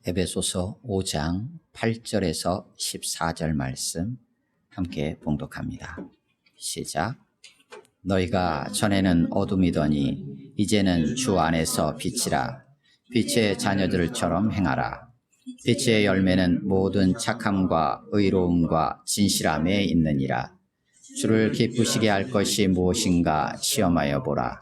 에베소서 5장 8절에서 14절 말씀 함께 봉독합니다. 시작. 너희가 전에는 어둠이더니 이제는 주 안에서 빛이라. 빛의 자녀들처럼 행하라. 빛의 열매는 모든 착함과 의로움과 진실함에 있느니라. 주를 기쁘시게 할 것이 무엇인가 시험하여 보라.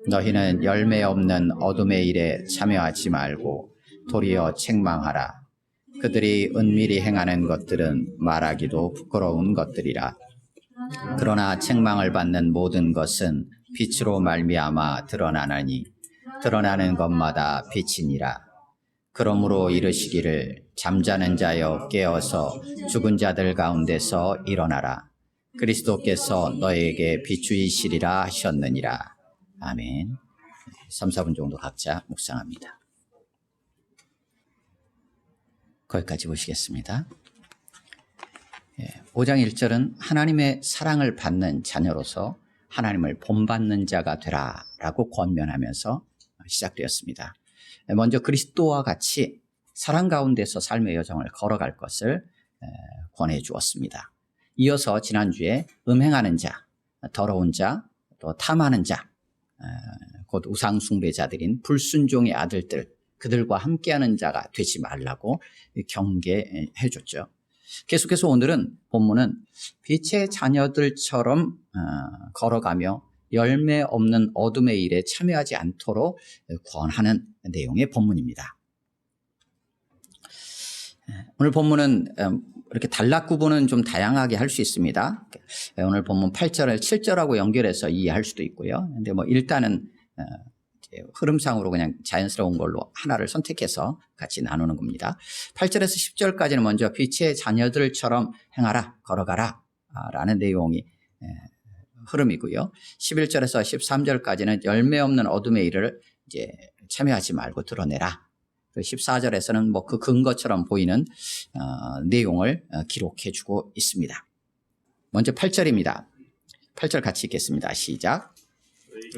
너희는 열매 없는 어둠의 일에 참여하지 말고 도리어 책망하라. 그들이 은밀히 행하는 것들은 말하기도 부끄러운 것들이라. 그러나 책망을 받는 모든 것은 빛으로 말미암아 드러나나니 드러나는 것마다 빛이니라. 그러므로 이르시기를 잠자는 자여 깨어서 죽은 자들 가운데서 일어나라. 그리스도께서 너에게 비추이시리라 하셨느니라. 아멘. 3, 4분 정도 각자 묵상합니다. 거기까지 보시겠습니다. 5장 1절은 하나님의 사랑을 받는 자녀로서 하나님을 본받는 자가 되라 라고 권면하면서 시작되었습니다. 먼저 그리스도와 같이 사랑 가운데서 삶의 여정을 걸어갈 것을 권해 주었습니다. 이어서 지난주에 음행하는 자, 더러운 자, 또 탐하는 자, 곧 우상 숭배자들인 불순종의 아들들, 그들과 함께하는 자가 되지 말라고 경계해 줬죠. 계속해서 오늘은 본문은 빛의 자녀들처럼 걸어가며 열매 없는 어둠의 일에 참여하지 않도록 권하는 내용의 본문입니다. 오늘 본문은 이렇게 단락 구분은 좀 다양하게 할 수 있습니다. 오늘 본문 8절을 7절하고 연결해서 이해할 수도 있고요. 근데 일단은 흐름상으로 그냥 자연스러운 걸로 하나를 선택해서 같이 나누는 겁니다. 8절에서 10절까지는 먼저 빛의 자녀들처럼 행하라, 걸어가라 라는 내용이 흐름이고요. 11절에서 13절까지는 열매 없는 어둠의 일을 이제 참여하지 말고 드러내라. 14절에서는 그 근거처럼 보이는 내용을 기록해 주고 있습니다. 먼저 8절입니다. 8절 같이 읽겠습니다. 시작.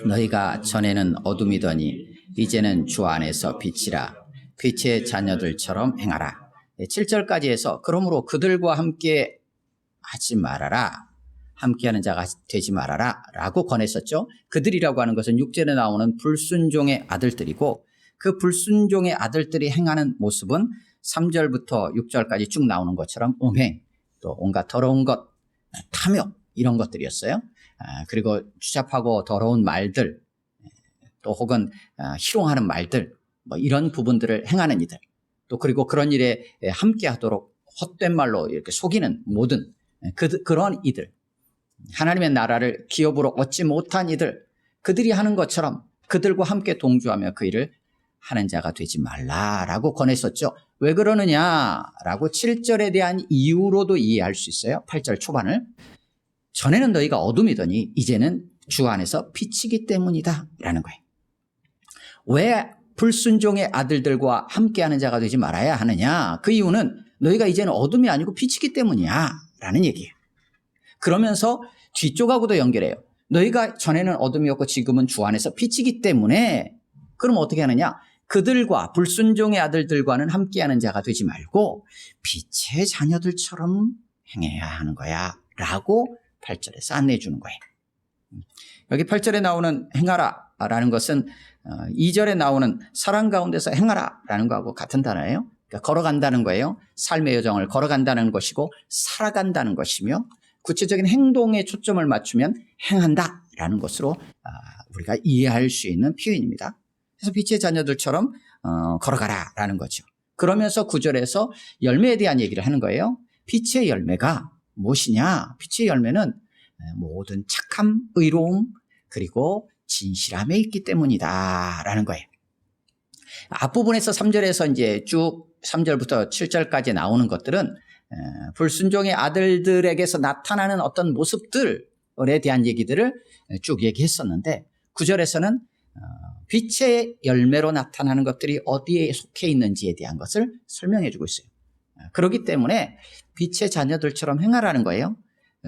너희가 전에는 어둠이더니 이제는 주 안에서 빛이라. 빛의 자녀들처럼 행하라. 7절까지 해서 그러므로 그들과 함께 하지 말아라. 함께하는 자가 되지 말아라 라고 권했었죠. 그들이라고 하는 것은 6절에 나오는 불순종의 아들들이고 그 불순종의 아들들이 행하는 모습은 3절부터 6절까지 쭉 나오는 것처럼 음행, 또 온갖 더러운 것, 탐욕 이런 것들이었어요. 그리고 추잡하고 더러운 말들, 또 혹은 희롱하는 말들, 이런 부분들을 행하는 이들, 또 그리고 그런 일에 함께하도록 헛된 말로 이렇게 속이는 모든 그런 이들, 하나님의 나라를 기업으로 얻지 못한 이들, 그들이 하는 것처럼 그들과 함께 동조하며 그 일을 하는 자가 되지 말라라고 권했었죠. 왜 그러느냐라고 7절에 대한 이유로도 이해할 수 있어요. 8절 초반을. 전에는 너희가 어둠이더니 이제는 주 안에서 빛이기 때문이다 라는 거예요. 왜 불순종의 아들들과 함께하는 자가 되지 말아야 하느냐? 그 이유는 너희가 이제는 어둠이 아니고 빛이기 때문이야 라는 얘기예요. 그러면서 뒤쪽하고도 연결해요. 너희가 전에는 어둠이었고 지금은 주 안에서 빛이기 때문에 그럼 어떻게 하느냐? 그들과 불순종의 아들들과는 함께하는 자가 되지 말고 빛의 자녀들처럼 행해야 하는 거야 라고 8절에서 안내해 주는 거예요. 여기 8절에 나오는 행하라 라는 것은 2절에 나오는 사랑 가운데서 행하라 라는 거하고 같은 단어예요. 그러니까 걸어간다는 거예요. 삶의 여정을 걸어간다는 것이고 살아간다는 것이며 구체적인 행동에 초점을 맞추면 행한다 라는 것으로 우리가 이해할 수 있는 표현입니다. 그래서 빛의 자녀들처럼 걸어가라 라는 거죠. 그러면서 9절에서 열매에 대한 얘기를 하는 거예요. 빛의 열매가 무엇이냐? 빛의 열매는 모든 착함, 의로움, 그리고 진실함에 있기 때문이다 라는 거예요. 앞부분에서 3절에서 이제 쭉 3절부터 7절까지 나오는 것들은 불순종의 아들들에게서 나타나는 어떤 모습들에 대한 얘기들을 쭉 얘기했었는데 9절에서는 빛의 열매로 나타나는 것들이 어디에 속해 있는지에 대한 것을 설명해 주고 있어요. 그렇기 때문에 빛의 자녀들처럼 행하라는 거예요.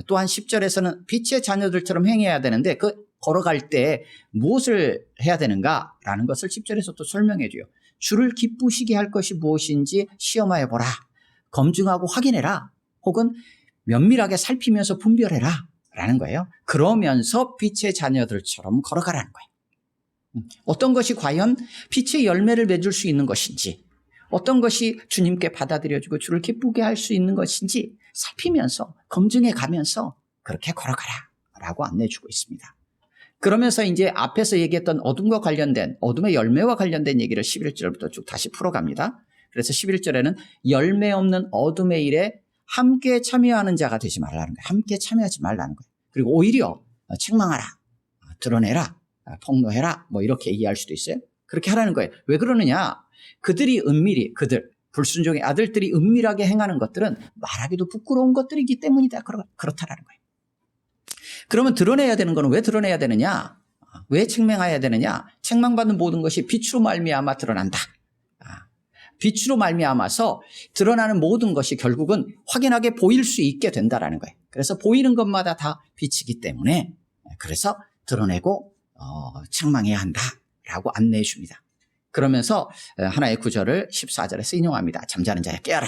또한 10절에서는 빛의 자녀들처럼 행해야 되는데 그 걸어갈 때 무엇을 해야 되는가라는 것을 10절에서 또 설명해 줘요. 주를 기쁘시게 할 것이 무엇인지 시험하여 보라. 검증하고 확인해라. 혹은 면밀하게 살피면서 분별해라. 라는 거예요. 그러면서 빛의 자녀들처럼 걸어가라는 거예요. 어떤 것이 과연 빛의 열매를 맺을 수 있는 것인지, 어떤 것이 주님께 받아들여지고 주를 기쁘게 할 수 있는 것인지 살피면서 검증해 가면서 그렇게 걸어가라 라고 안내해주고 있습니다. 그러면서 이제 앞에서 얘기했던 어둠과 관련된, 어둠의 열매와 관련된 얘기를 11절부터 쭉 다시 풀어갑니다. 그래서 11절에는 열매 없는 어둠의 일에 함께 참여하는 자가 되지 말라는 거예요. 함께 참여하지 말라는 거예요. 그리고 오히려 책망하라, 드러내라, 폭로해라, 뭐 이렇게 이해할 수도 있어요. 그렇게 하라는 거예요. 왜 그러느냐? 그들이 은밀히, 불순종의 아들들이 은밀하게 행하는 것들은 말하기도 부끄러운 것들이기 때문이다. 그렇다라는 거예요. 그러면 드러내야 되는 거는 왜 드러내야 되느냐? 왜 책망해야 되느냐? 책망받는 모든 것이 빛으로 말미암아 드러난다. 빛으로 말미암아서 드러나는 모든 것이 결국은 확연하게 보일 수 있게 된다라는 거예요. 그래서 보이는 것마다 다 빛이기 때문에 그래서 드러내고 책망해야 한다라고 안내해 줍니다. 그러면서 하나의 구절을 14절에서 인용합니다. 잠자는 자야 깨어라.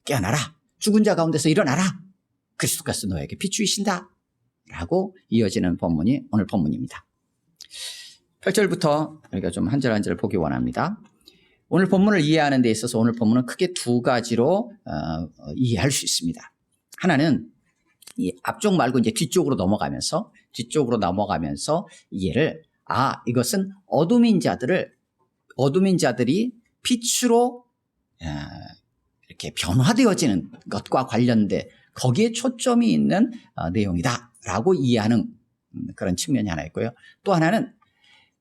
깨어나라. 죽은 자 가운데서 일어나라. 그리스도께서 너에게 비추이신다. 라고 이어지는 본문이 오늘 본문입니다. 8절부터 우리가 좀 한 절 한 절 보기 원합니다. 오늘 본문을 이해하는 데 있어서 오늘 본문은 크게 두 가지로 이해할 수 있습니다. 하나는 이 앞쪽 말고 이제 뒤쪽으로 넘어가면서 이해를 이것은 어둠인 자들이 빛으로 이렇게 변화되어지는 것과 관련돼 거기에 초점이 있는 내용이다라고 이해하는 그런 측면이 하나 있고요. 또 하나는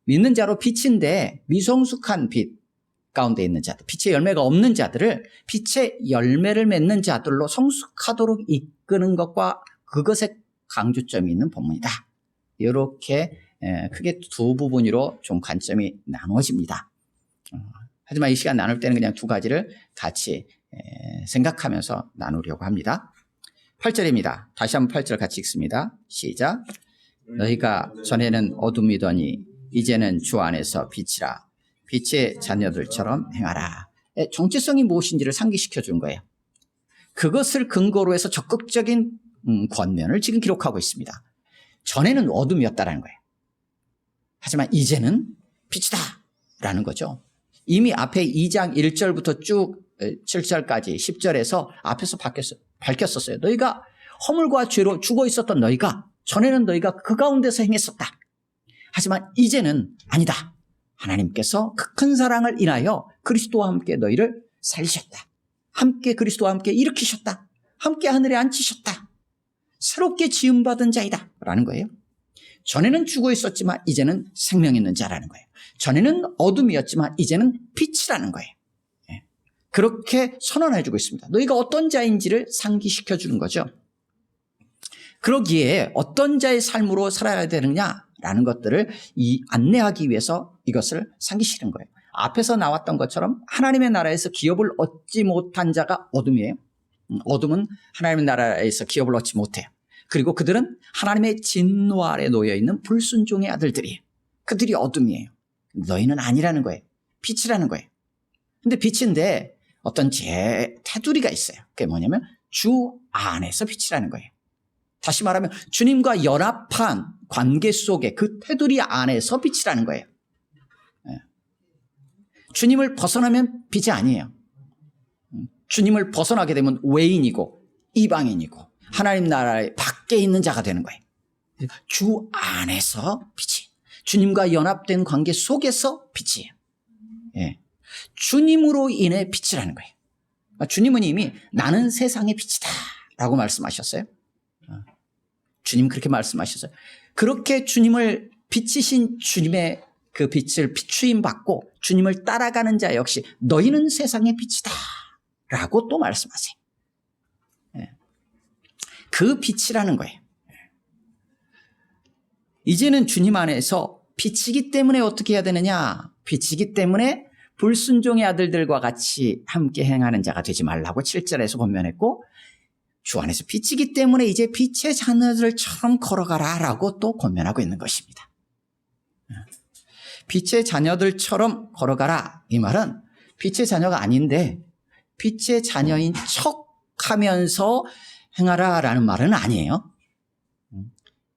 믿는 자로 빛인데 미성숙한 빛 가운데 있는 자들, 빛의 열매가 없는 자들을 빛의 열매를 맺는 자들로 성숙하도록 이끄는 것과 그것에 강조점이 있는 본문이다. 이렇게 크게 두 부분으로 좀 관점이 나누어집니다. 하지만 이 시간 나눌 때는 그냥 두 가지를 같이 생각하면서 나누려고 합니다. 8절입니다. 다시 한번 8절 같이 읽습니다. 시작. 너희가 전에는 어둠이더니 이제는 주 안에서 빛이라. 빛의 자녀들처럼 행하라. 정체성이 무엇인지를 상기시켜 준 거예요. 그것을 근거로 해서 적극적인 권면을 지금 기록하고 있습니다. 전에는 어둠이었다라는 거예요. 하지만 이제는 빛이다 라는 거죠. 이미 앞에 2장 1절부터 쭉 7절까지 10절에서 앞에서 밝혔었어요. 너희가 허물과 죄로 죽어 있었던 너희가, 전에는 너희가 그 가운데서 행했었다. 하지만 이제는 아니다. 하나님께서 그 큰 사랑을 인하여 그리스도와 함께 너희를 살리셨다. 함께 그리스도와 함께 일으키셨다. 함께 하늘에 앉히셨다. 새롭게 지음받은 자이다 라는 거예요. 전에는 죽어 있었지만 이제는 생명 있는 자라는 거예요. 전에는 어둠이었지만 이제는 빛이라는 거예요. 그렇게 선언해주고 있습니다. 너희가 어떤 자인지를 상기시켜주는 거죠. 그러기에 어떤 자의 삶으로 살아야 되느냐라는 것들을 안내하기 위해서 이것을 상기시키는 거예요. 앞에서 나왔던 것처럼 하나님의 나라에서 기업을 얻지 못한 자가 어둠이에요. 어둠은 하나님의 나라에서 기업을 얻지 못해요. 그리고 그들은 하나님의 진노 아래 놓여있는 불순종의 아들들이에요. 그들이 어둠이에요. 너희는 아니라는 거예요. 빛이라는 거예요. 근데 빛인데 어떤 테두리가 있어요. 그게 뭐냐면 주 안에서 빛이라는 거예요. 다시 말하면 주님과 연합한 관계 속에 그 테두리 안에서 빛이라는 거예요. 주님을 벗어나면 빛이 아니에요. 주님을 벗어나게 되면 외인이고 이방인이고 하나님 나라의 밖에 있는 자가 되는 거예요. 주 안에서 빛이, 주님과 연합된 관계 속에서 빛이에요. 주님으로 인해 빛이라는 거예요. 주님은 이미 나는 세상의 빛이다 라고 말씀하셨어요. 주님 그렇게 말씀하셨어요. 그렇게 주님을 비치신 주님의 그 빛을 비추임 받고 주님을 따라가는 자 역시 너희는 세상의 빛이다 라고 또 말씀하세요. 그 빛이라는 거예요. 이제는 주님 안에서 빛이기 때문에 어떻게 해야 되느냐? 빛이기 때문에 불순종의 아들들과 같이 함께 행하는 자가 되지 말라고 7절에서 권면했고, 주 안에서 빛이기 때문에 이제 빛의 자녀들처럼 걸어가라 라고 또 권면하고 있는 것입니다. 빛의 자녀들처럼 걸어가라. 이 말은 빛의 자녀가 아닌데 빛의 자녀인 척하면서 행하라 라는 말은 아니에요.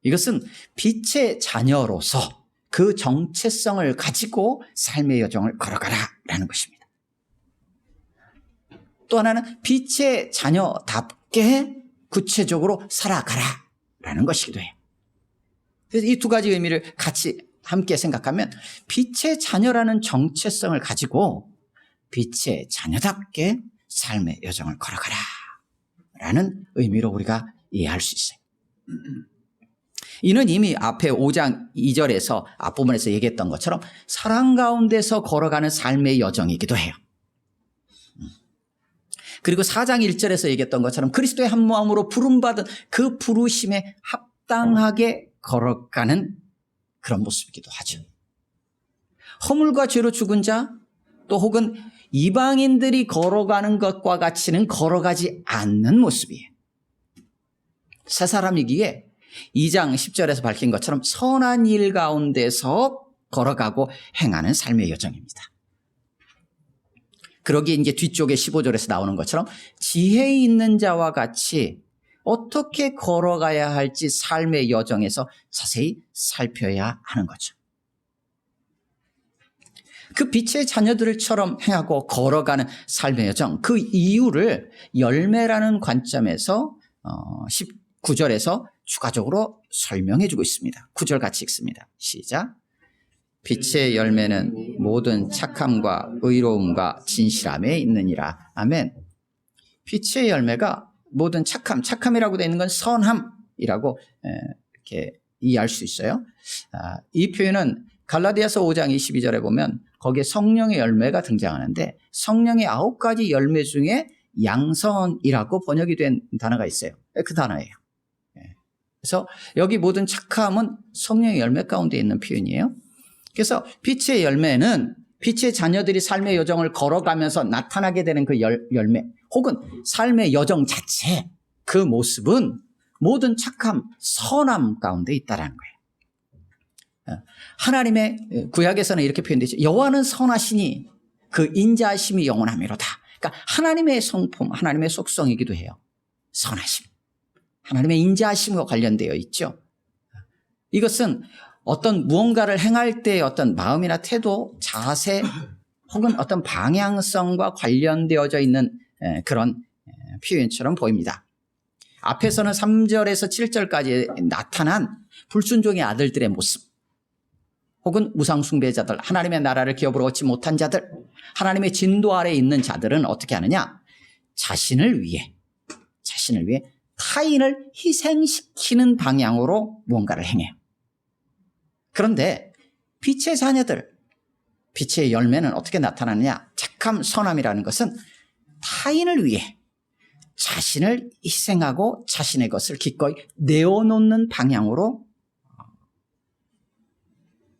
이것은 빛의 자녀로서 그 정체성을 가지고 삶의 여정을 걸어가라 라는 것입니다. 또 하나는 빛의 자녀답게 구체적으로 살아가라 라는 것이기도 해요. 그래서 이 두 가지 의미를 같이 함께 생각하면 빛의 자녀라는 정체성을 가지고 빛의 자녀답게 삶의 여정을 걸어가라 라는 의미로 우리가 이해할 수 있어요. 이는 이미 앞에 5장 2절에서 앞부분에서 얘기했던 것처럼 사랑 가운데서 걸어가는 삶의 여정이기도 해요. 그리고 4장 1절에서 얘기했던 것처럼 그리스도의 한 마음으로 부름받은 그 부르심에 합당하게 걸어가는 그런 모습이기도 하죠. 허물과 죄로 죽은 자, 또 혹은 이방인들이 걸어가는 것과 같이는 걸어가지 않는 모습이에요. 새 사람이기에 2장 10절에서 밝힌 것처럼 선한 일 가운데서 걸어가고 행하는 삶의 여정입니다. 그러기에 이제 뒤쪽에 15절에서 나오는 것처럼 지혜 있는 자와 같이 어떻게 걸어가야 할지 삶의 여정에서 자세히 살펴야 하는 거죠. 그 빛의 자녀들처럼 행하고 걸어가는 삶의 여정, 그 이유를 열매라는 관점에서 19절에서 추가적으로 설명해 주고 있습니다. 9절 같이 읽습니다. 시작. 빛의 열매는 모든 착함과 의로움과 진실함에 있느니라. 아멘. 빛의 열매가 모든 착함이라고 되어 있는 건 선함이라고 이렇게 이해할 수 있어요. 이 표현은 갈라디아서 5장 22절에 보면 거기에 성령의 열매가 등장하는데 성령의 9가지 열매 중에 양선이라고 번역이 된 단어가 있어요. 그 단어예요. 그래서 여기 모든 착함은 성령의 열매 가운데 있는 표현이에요. 그래서 빛의 열매는 빛의 자녀들이 삶의 여정을 걸어가면서 나타나게 되는 그 열매 혹은 삶의 여정 자체 그 모습은 모든 착함, 선함 가운데 있다는 거예요. 하나님의 구약에서는 이렇게 표현되죠. 여호와는 선하시니 그 인자하심이 영원하미로다. 그러니까 하나님의 성품, 하나님의 속성이기도 해요. 선하심. 하나님의 인자하심과 관련되어 있죠. 이것은 어떤 무언가를 행할 때의 어떤 마음이나 태도, 자세 혹은 어떤 방향성과 관련되어져 있는 그런 표현처럼 보입니다. 앞에서는 3절에서 7절까지 나타난 불순종의 아들들의 모습 혹은 우상숭배자들, 하나님의 나라를 기업으로 얻지 못한 자들, 하나님의 진도 아래에 있는 자들은 어떻게 하느냐? 자신을 위해 타인을 희생시키는 방향으로 무언가를 행해요. 그런데 빛의 자녀들, 빛의 열매는 어떻게 나타나느냐? 착함, 선함이라는 것은 타인을 위해 자신을 희생하고 자신의 것을 기꺼이 내어놓는 방향으로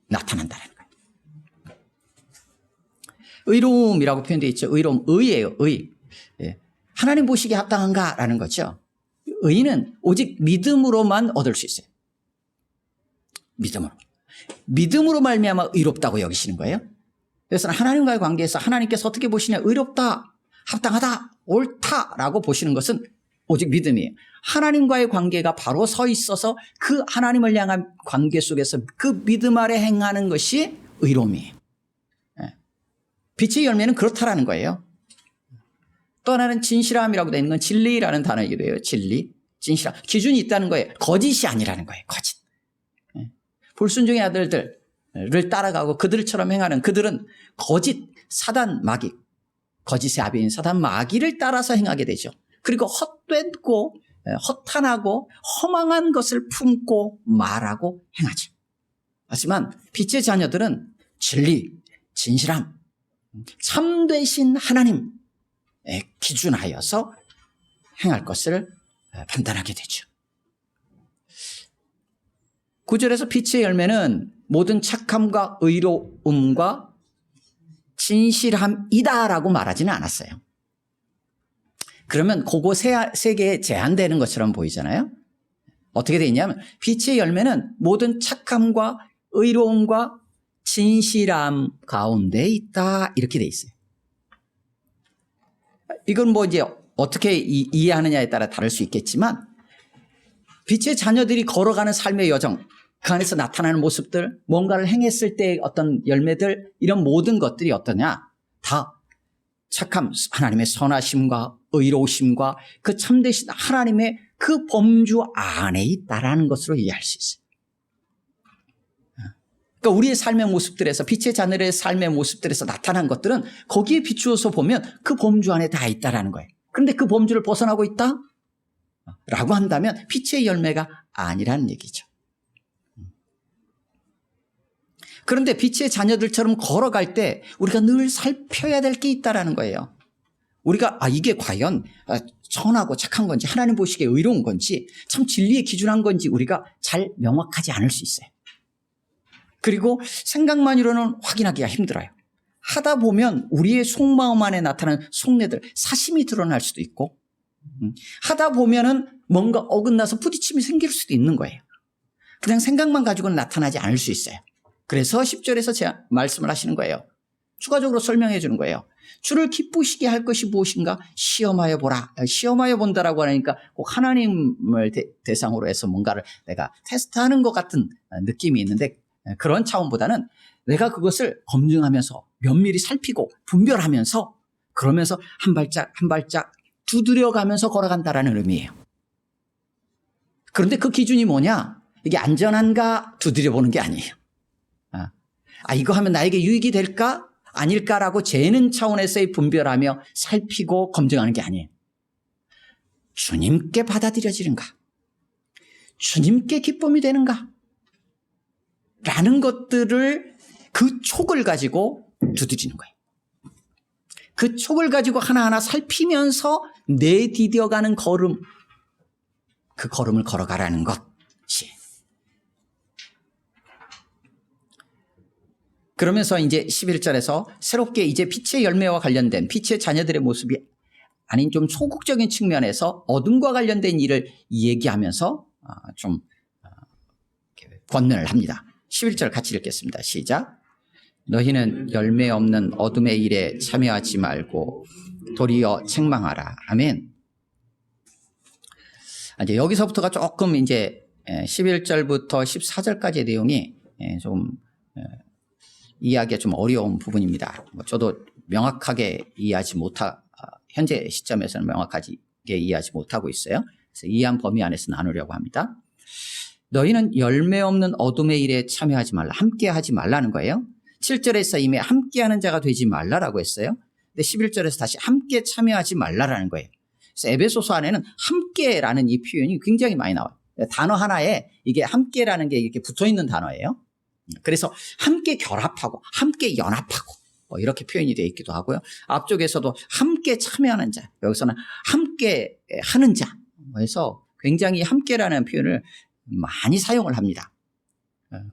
나타난다는 거예요. 의로움이라고 표현되어 있죠. 의로움, 의예요. 의. 하나님 보시기에 합당한가라는 거죠. 의는 오직 믿음으로만 얻을 수 있어요. 믿음으로 말미암아 의롭다고 여기시는 거예요. 그래서 하나님과의 관계에서 하나님께서 어떻게 보시냐? 의롭다, 합당하다, 옳다라고 보시는 것은 오직 믿음이에요. 하나님과의 관계가 바로 서 있어서 그 하나님을 향한 관계 속에서 그 믿음 아래 행하는 것이 의로움이에요. 빛의 열매는 그렇다라는 거예요. 또 하나는 진실함이라고 되어 있는 건 진리라는 단어이기도 해요. 진리, 진실함. 기준이 있다는 거예요. 거짓이 아니라는 거예요. 거짓. 불순종의 아들들을 따라가고 그들처럼 행하는 그들은 거짓, 사단, 마귀, 거짓의 아비인 사단, 마귀를 따라서 행하게 되죠. 그리고 헛되고 허탄하고 허망한 것을 품고 말하고 행하죠. 하지만 빛의 자녀들은 진리, 진실함, 참되신 하나님에 기준하여서 행할 것을 판단하게 되죠. 9절에서 빛의 열매는 모든 착함과 의로움과 진실함이다라고 말하지는 않았어요. 그러면 그거 세 개에 제한되는 것처럼 보이잖아요. 어떻게 되어 있냐면 빛의 열매는 모든 착함과 의로움과 진실함 가운데 있다 이렇게 돼 있어요. 이건 뭐 이제 어떻게 이해하느냐에 따라 다를 수 있겠지만 빛의 자녀들이 걸어가는 삶의 여정, 그 안에서 나타나는 모습들, 뭔가를 행했을 때의 어떤 열매들, 이런 모든 것들이 어떠냐? 다 착함, 하나님의 선하심과 의로우심과 그 참되신 하나님의 그 범주 안에 있다라는 것으로 이해할 수 있어요. 그러니까 우리의 삶의 모습들에서, 빛의 자녀의 삶의 모습들에서 나타난 것들은 거기에 비추어서 보면 그 범주 안에 다 있다라는 거예요. 그런데 그 범주를 벗어나고 있다? 라고 한다면 빛의 열매가 아니라는 얘기죠. 그런데 빛의 자녀들처럼 걸어갈 때 우리가 늘 살펴야 될 게 있다라는 거예요. 우리가 이게 과연 선하고 착한 건지, 하나님 보시기에 의로운 건지, 참 진리의 기준한 건지 우리가 잘 명확하지 않을 수 있어요. 그리고 생각만으로는 확인하기가 힘들어요. 하다 보면 우리의 속마음 안에 나타나는 속내들, 사심이 드러날 수도 있고, 하다 보면은 뭔가 어긋나서 부딪힘이 생길 수도 있는 거예요. 그냥 생각만 가지고는 나타나지 않을 수 있어요. 그래서 10절에서 제가 말씀을 하시는 거예요. 추가적으로 설명해 주는 거예요. 주를 기쁘시게 할 것이 무엇인가 시험하여 보라. 시험하여 본다라고 하니까 꼭 하나님을 대상으로 해서 뭔가를 내가 테스트하는 것 같은 느낌이 있는데, 그런 차원보다는 내가 그것을 검증하면서 면밀히 살피고 분별하면서, 그러면서 한 발짝 한 발짝 두드려가면서 걸어간다라는 의미예요. 그런데 그 기준이 뭐냐? 이게 안전한가 두드려보는 게 아니에요. 이거 하면 나에게 유익이 될까? 아닐까라고 재는 차원에서의 분별하며 살피고 검증하는 게 아니에요. 주님께 받아들여지는가? 주님께 기쁨이 되는가? 라는 것들을, 그 촉을 가지고 두드리는 거예요. 그 촉을 가지고 하나하나 살피면서 내디뎌가는 걸음, 그 걸음을 걸어가라는 것이. 그러면서 이제 11절에서 새롭게 이제 빛의 열매와 관련된 빛의 자녀들의 모습이 아닌 좀 소극적인 측면에서 어둠과 관련된 일을 얘기하면서 좀 권면을 합니다. 11절 같이 읽겠습니다. 시작. 너희는 열매 없는 어둠의 일에 참여하지 말고 도리어 책망하라. 아멘. 이제 여기서부터가 조금 이제 11절부터 14절까지의 내용이 좀 이해하기가 좀 어려운 부분입니다. 저도 명확하게 현재 시점에서는 명확하게 이해하지 못하고 있어요. 그래서 이해한 범위 안에서 나누려고 합니다. 너희는 열매 없는 어둠의 일에 참여하지 말라. 함께 하지 말라는 거예요. 7절에서 이미 함께하는 자가 되지 말라라고 했어요. 근데 11절에서 다시 함께 참여하지 말라라는 거예요. 그래서 에베소서 안에는 함께라는 이 표현이 굉장히 많이 나와요. 단어 하나에 이게 함께라는 게 이렇게 붙어 있는 단어예요. 그래서 함께 결합하고 함께 연합하고 이렇게 표현이 되어 있기도 하고요. 앞쪽에서도 함께 참여하는 자, 여기서는 함께 하는 자, 그래서 굉장히 함께라는 표현을 많이 사용을 합니다.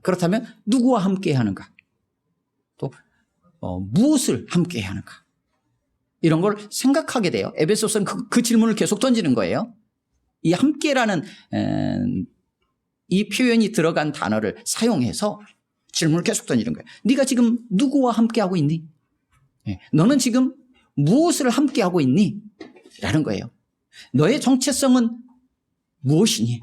그렇다면 누구와 함께 하는가? 또 무엇을 함께 하는가? 이런 걸 생각하게 돼요. 에베소서는 그 질문을 계속 던지는 거예요. 이 함께라는 이 표현이 들어간 단어를 사용해서 질문을 계속 던지는 거예요. 네가 지금 누구와 함께하고 있니? 너는 지금 무엇을 함께하고 있니? 라는 거예요. 너의 정체성은 무엇이니?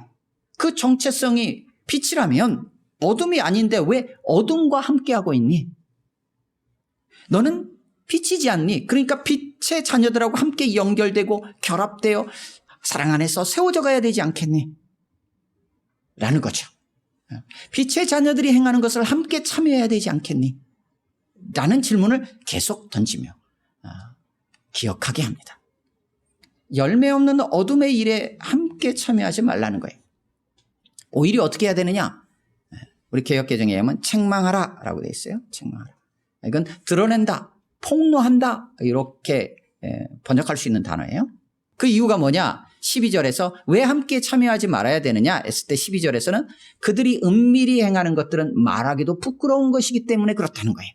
그 정체성이 빛이라면 어둠이 아닌데 왜 어둠과 함께하고 있니? 너는 빛이지 않니? 그러니까 빛의 자녀들하고 함께 연결되고 결합되어 사랑 안에서 세워져 가야 되지 않겠니? 라는 거죠. 빛의 자녀들이 행하는 것을 함께 참여해야 되지 않겠니? 라는 질문을 계속 던지며 기억하게 합니다. 열매 없는 어둠의 일에 함께 참여하지 말라는 거예요. 오히려 어떻게 해야 되느냐? 우리 개역개정에 의하면 책망하라 라고 되어 있어요. 책망하라. 이건 드러낸다, 폭로한다 이렇게 번역할 수 있는 단어예요. 그 이유가 뭐냐? 12절에서 왜 함께 참여하지 말아야 되느냐 했을 때 12절에서는 그들이 은밀히 행하는 것들은 말하기도 부끄러운 것이기 때문에 그렇다는 거예요.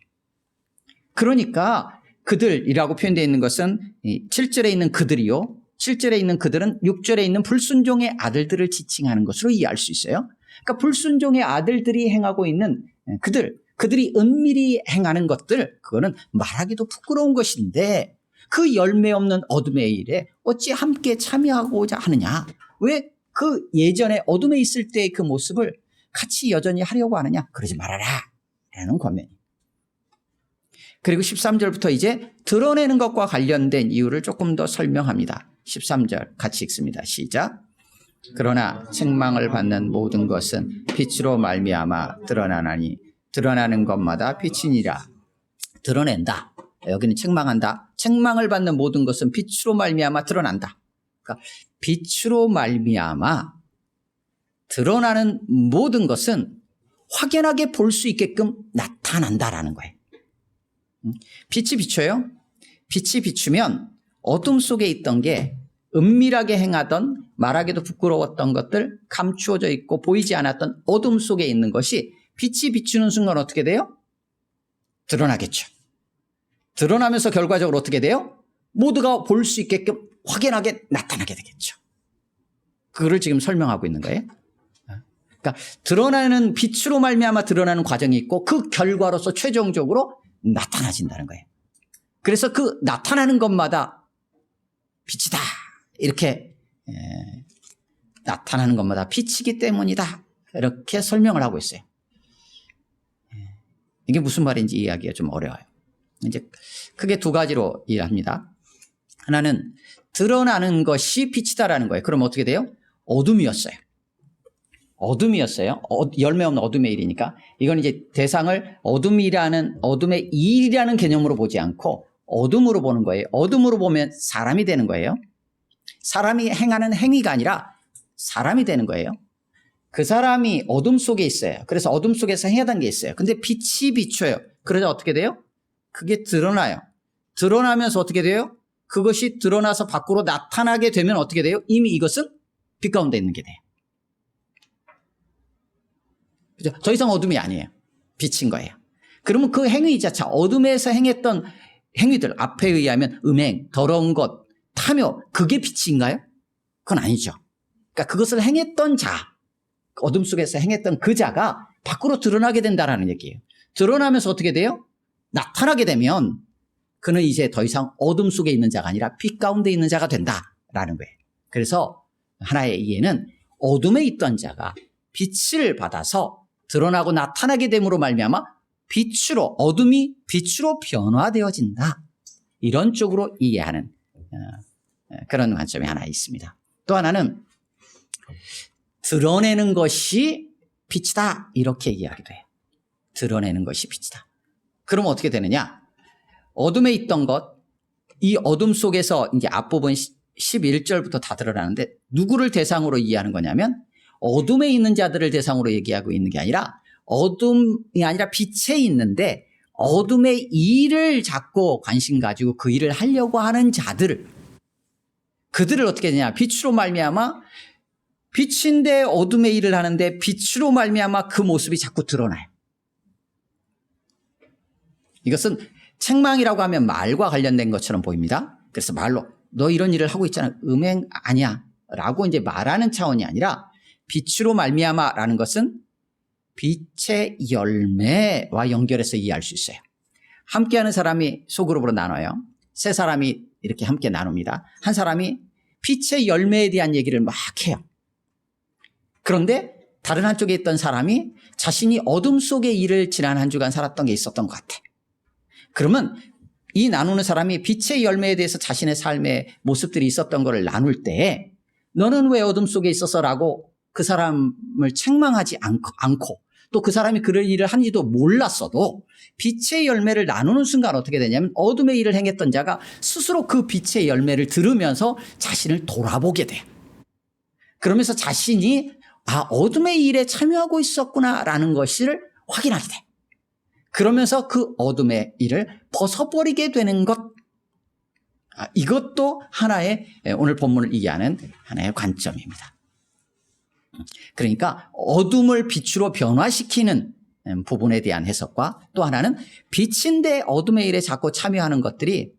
그러니까 그들이라고 표현되어 있는 것은 7절에 있는 그들이요, 7절에 있는 그들은 6절에 있는 불순종의 아들들을 지칭하는 것으로 이해할 수 있어요. 그러니까 불순종의 아들들이 행하고 있는 그들, 그들이 은밀히 행하는 것들, 그거는 말하기도 부끄러운 것인데 그 열매 없는 어둠의 일에 어찌 함께 참여하고자 하느냐? 왜 그 예전에 어둠에 있을 때의 그 모습을 같이 여전히 하려고 하느냐? 그러지 말아라 라는 권면이. 그리고 13절부터 이제 드러내는 것과 관련된 이유를 조금 더 설명합니다. 13절 같이 읽습니다. 시작. 그러나 책망을 받는 모든 것은 빛으로 말미암아 드러나나니 드러나는 것마다 빛이니라. 드러낸다. 여기는 책망한다. 책망을 받는 모든 것은 빛으로 말미암아 드러난다. 그러니까 빛으로 말미암아 드러나는 모든 것은 확연하게 볼 수 있게끔 나타난다라는 거예요. 빛이 비춰요. 빛이 비추면 어둠 속에 있던 게 은밀하게 행하던 말하기도 부끄러웠던 것들, 감추어져 있고 보이지 않았던 어둠 속에 있는 것이 빛이 비추는 순간 어떻게 돼요? 드러나겠죠. 드러나면서 결과적으로 어떻게 돼요? 모두가 볼 수 있게끔 확연하게 나타나게 되겠죠. 그거를 지금 설명하고 있는 거예요. 그러니까 드러나는 빛으로 말미암아 드러나는 과정이 있고 그 결과로서 최종적으로 나타나진다는 거예요. 그래서 그 나타나는 것마다 빛이다. 이렇게 나타나는 것마다 빛이기 때문이다. 이렇게 설명을 하고 있어요. 이게 무슨 말인지 이해하기가 좀 어려워요. 이제 크게 두 가지로 이해합니다. 하나는 드러나는 것이 빛이다라는 거예요. 그럼 어떻게 돼요? 어둠이었어요. 어둠이었어요. 열매 없는 어둠의 일이니까. 이건 이제 대상을 어둠의 일이라는 개념으로 보지 않고 어둠으로 보는 거예요. 어둠으로 보면 사람이 되는 거예요. 사람이 행하는 행위가 아니라 사람이 되는 거예요. 그 사람이 어둠 속에 있어요. 그래서 어둠 속에서 행하던 게 있어요. 근데 빛이 비춰요. 그러자 어떻게 돼요? 그게 드러나요. 드러나면서 어떻게 돼요? 그것이 드러나서 밖으로 나타나게 되면 어떻게 돼요? 이미 이것은 빛 가운데 있는 게 돼요. 그죠? 더 이상 어둠이 아니에요. 빛인 거예요. 그러면 그 행위 자체, 어둠에서 행했던 행위들, 앞에 의하면 음행, 더러운 것, 탐욕, 그게 빛인가요? 그건 아니죠. 그러니까 그것을 행했던 자, 어둠 속에서 행했던 그 자가 밖으로 드러나게 된다는 얘기예요. 드러나면서 어떻게 돼요? 나타나게 되면 그는 이제 더 이상 어둠 속에 있는 자가 아니라 빛 가운데 있는 자가 된다라는 거예요. 그래서 하나의 이해는 어둠에 있던 자가 빛을 받아서 드러나고 나타나게 됨으로 말미암아 어둠이 빛으로 변화되어진다. 이런 쪽으로 이해하는 그런 관점이 하나 있습니다. 또 하나는 드러내는 것이 빛이다. 이렇게 이해하기도 해요. 드러내는 것이 빛이다. 그럼 어떻게 되느냐? 어둠에 있던 것, 이 어둠 속에서 이제 앞부분 11절부터 다 드러나는데 누구를 대상으로 이해하는 거냐면 어둠에 있는 자들을 대상으로 얘기하고 있는 게 아니라 어둠이 아니라 빛에 있는데 어둠의 일을 잡고 관심 가지고 그 일을 하려고 하는 자들을, 그들을 어떻게 되냐? 빛으로 말미암아 빛인데 어둠의 일을 하는데 빛으로 말미암아 그 모습이 자꾸 드러나요. 이것은 책망이라고 하면 말과 관련된 것처럼 보입니다. 그래서 말로 너 이런 일을 하고 있잖아. 음행 아니야 라고 이제 말하는 차원이 아니라 빛으로 말미암아라는 것은 빛의 열매와 연결해서 이해할 수 있어요. 함께하는 사람이 소그룹으로 나눠요. 세 사람이 이렇게 함께 나눕니다. 한 사람이 빛의 열매에 대한 얘기를 막 해요. 그런데 다른 한쪽에 있던 사람이 자신이 어둠 속의 일을 지난 한 주간 살았던 게 있었던 것 같아. 그러면 이 나누는 사람이 빛의 열매에 대해서 자신의 삶의 모습들이 있었던 것을 나눌 때 너는 왜 어둠 속에 있어서라고 그 사람을 책망하지 않고 또 그 사람이 그런 일을 한지도 몰랐어도 빛의 열매를 나누는 순간 어떻게 되냐면 어둠의 일을 행했던 자가 스스로 그 빛의 열매를 들으면서 자신을 돌아보게 돼요. 그러면서 자신이 어둠의 일에 참여하고 있었구나라는 것을 확인하게 돼. 그러면서 그 어둠의 일을 벗어버리게 되는 것, 이것도 하나의 오늘 본문을 이해하는 하나의 관점입니다. 그러니까 어둠을 빛으로 변화시키는 부분에 대한 해석과 또 하나는 빛인데 어둠의 일에 자꾸 참여하는 것들이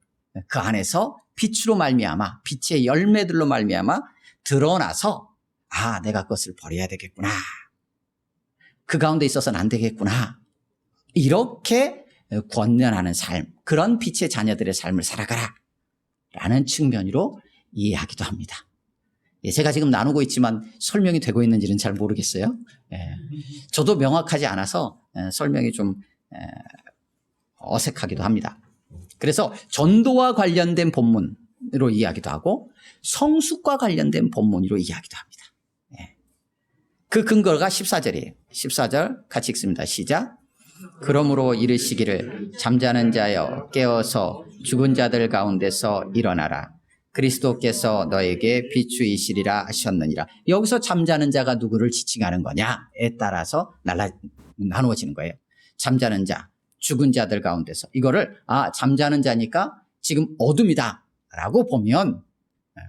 그 안에서 빛으로 말미암아 빛의 열매들로 말미암아 드러나서 내가 그것을 버려야 되겠구나. 그 가운데 있어서는 안 되겠구나. 이렇게 권면하는 삶, 그런 빛의 자녀들의 삶을 살아가라 라는 측면으로 이해하기도 합니다. 제가 지금 나누고 있지만 설명이 되고 있는지는 잘 모르겠어요. 저도 명확하지 않아서 설명이 좀 어색하기도 합니다. 그래서 전도와 관련된 본문으로 이해하기도 하고 성숙과 관련된 본문으로 이해하기도 합니다. 그 근거가 14절이에요. 14절 같이 읽습니다. 시작. 그러므로 이르시기를 잠자는 자여 깨어서 죽은 자들 가운데서 일어나라. 그리스도께서 너에게 비추이시리라 하셨느니라. 여기서 잠자는 자가 누구를 지칭하는 거냐에 따라서 나누어지는 거예요. 잠자는 자, 죽은 자들 가운데서 이거를 잠자는 자니까 지금 어둠이다 라고 보면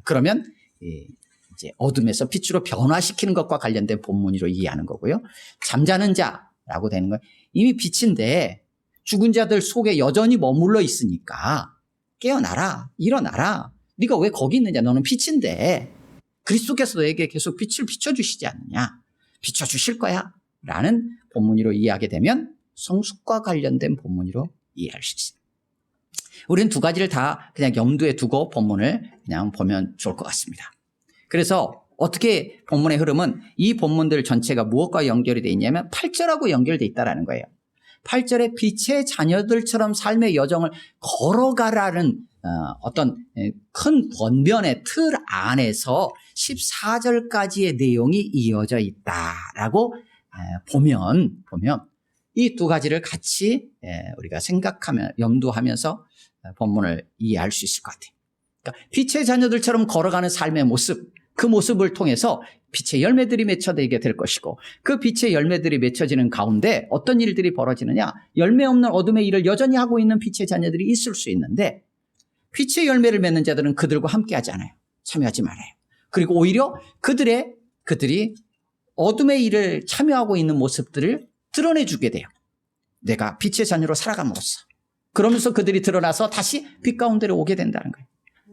그러면 이제 어둠에서 빛으로 변화시키는 것과 관련된 본문으로 이해하는 거고요. 잠자는 자라고 되는 건 이미 빛인데 죽은 자들 속에 여전히 머물러 있으니까 깨어나라, 일어나라. 네가 왜 거기 있느냐? 너는 빛인데 그리스도께서 너에게 계속 빛을 비춰주시지 않느냐? 비춰주실 거야 라는 본문으로 이해하게 되면 성숙과 관련된 본문으로 이해할 수 있습니다. 우리는 두 가지를 다 그냥 염두에 두고 본문을 그냥 보면 좋을 것 같습니다. 그래서 어떻게 본문의 흐름은 이 본문들 전체가 무엇과 연결이 되어 있냐면 8절하고 연결되어 있다는 거예요. 8절에 빛의 자녀들처럼 삶의 여정을 걸어가라는 어떤 큰 권면의 틀 안에서 14절까지의 내용이 이어져 있다라고 보면 이 두 가지를 같이 우리가 생각하며 염두하면서 본문을 이해할 수 있을 것 같아요. 그러니까 빛의 자녀들처럼 걸어가는 삶의 모습, 그 모습을 통해서 빛의 열매들이 맺혀지게 될 것이고 그 빛의 열매들이 맺혀지는 가운데 어떤 일들이 벌어지느냐? 열매 없는 어둠의 일을 여전히 하고 있는 빛의 자녀들이 있을 수 있는데 빛의 열매를 맺는 자들은 그들과 함께하지 않아요. 참여하지 말아요. 그리고 오히려 그들이 어둠의 일을 참여하고 있는 모습들을 드러내주게 돼요. 내가 빛의 자녀로 살아감으로써. 그러면서 그들이 드러나서 다시 빛 가운데로 오게 된다는 거예요.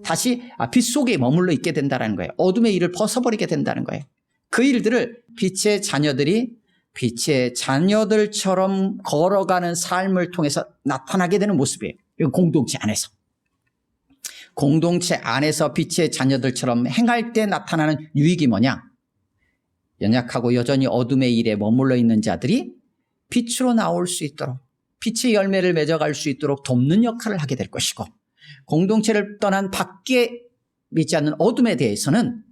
다시 빛 속에 머물러 있게 된다는 거예요. 어둠의 일을 벗어버리게 된다는 거예요. 그 일들을 빛의 자녀들처럼 걸어가는 삶을 통해서 나타나게 되는 모습이에요. 이건 공동체 안에서. 공동체 안에서 빛의 자녀들처럼 행할 때 나타나는 유익이 뭐냐? 연약하고 여전히 어둠의 일에 머물러 있는 자들이 빛으로 나올 수 있도록 빛의 열매를 맺어갈 수 있도록 돕는 역할을 하게 될 것이고 공동체를 떠난 밖에 믿지 않는 어둠에 대해서는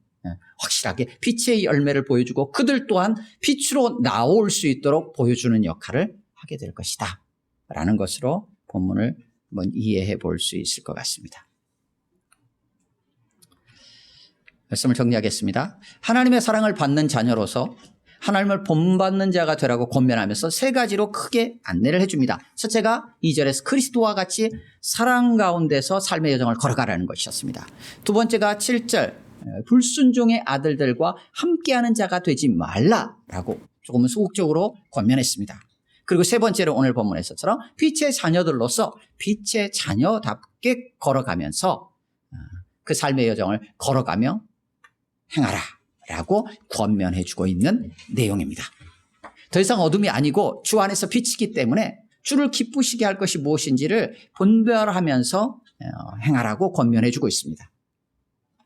확실하게 빛의 열매를 보여주고 그들 또한 빛으로 나올 수 있도록 보여주는 역할을 하게 될 것이다 라는 것으로 본문을 한번 이해해 볼 수 있을 것 같습니다. 말씀을 정리하겠습니다. 하나님의 사랑을 받는 자녀로서 하나님을 본받는 자가 되라고 권면하면서 세 가지로 크게 안내를 해줍니다. 첫째가 2절에서 그리스도와 같이 사랑 가운데서 삶의 여정을 걸어가라는 것이었습니다. 두 번째가 7절 불순종의 아들들과 함께하는 자가 되지 말라라고 조금은 소극적으로 권면했습니다. 그리고 세 번째로 오늘 본문에서처럼 빛의 자녀들로서 빛의 자녀답게 걸어가면서 그 삶의 여정을 걸어가며 행하라 라고 권면해주고 있는 내용입니다. 더 이상 어둠이 아니고 주 안에서 빛이기 때문에 주를 기쁘시게 할 것이 무엇인지를 분별하면서 행하라고 권면해주고 있습니다.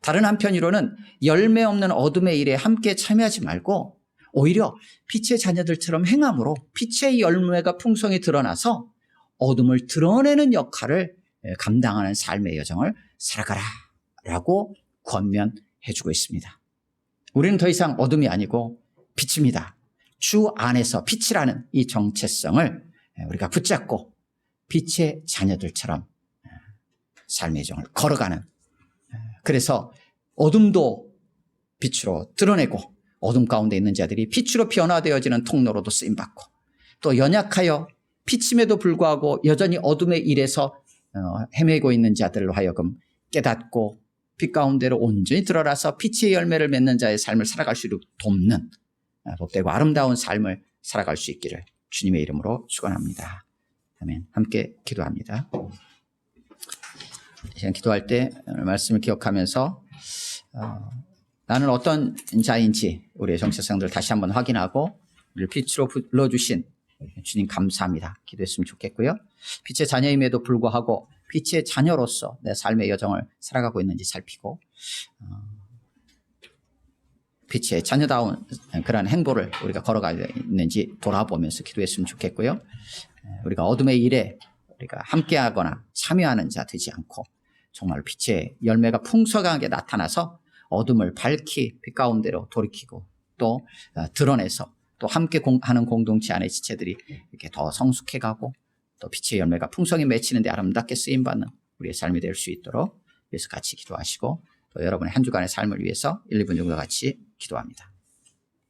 다른 한편으로는 열매 없는 어둠의 일에 함께 참여하지 말고 오히려 빛의 자녀들처럼 행함으로 빛의 열매가 풍성히 드러나서 어둠을 드러내는 역할을 감당하는 삶의 여정을 살아가라 라고 권면해주고 있습니다. 우리는 더 이상 어둠이 아니고 빛입니다. 주 안에서 빛이라는 이 정체성을 우리가 붙잡고 빛의 자녀들처럼 삶의 여정을 걸어가는, 그래서 어둠도 빛으로 드러내고 어둠 가운데 있는 자들이 빛으로 변화되어지는 통로로도 쓰임받고 또 연약하여 빛임에도 불구하고 여전히 어둠의 일에서 헤매고 있는 자들로 하여금 깨닫고 빛 가운데로 온전히 드러나서 빛의 열매를 맺는 자의 삶을 살아갈 수 있도록 돕는 복되고 아름다운 삶을 살아갈 수 있기를 주님의 이름으로 축원합니다. 아멘. 함께 기도합니다. 시간 기도할 때 말씀을 기억하면서 나는 어떤 자인지 우리의 정체성들을 다시 한번 확인하고 우리를 빛으로 불러주신 주님 감사합니다. 기도했으면 좋겠고요. 빛의 자녀임에도 불구하고 빛의 자녀로서 내 삶의 여정을 살아가고 있는지 살피고 빛의 자녀다운 그러한 행보를 우리가 걸어가고 있는지 돌아보면서 기도했으면 좋겠고요. 우리가 어둠의 일에 우리가 함께하거나 참여하는 자 되지 않고 정말 빛의 열매가 풍성하게 나타나서 어둠을 밝히 빛 가운데로 돌이키고 또 드러내서 또 함께 하는 공동체 안의 지체들이 이렇게 더 성숙해가고 또 빛의 열매가 풍성히 맺히는 데 아름답게 쓰임받는 우리의 삶이 될 수 있도록 위해서 같이 기도하시고 또 여러분의 한 주간의 삶을 위해서 1, 2분 정도 같이 기도합니다.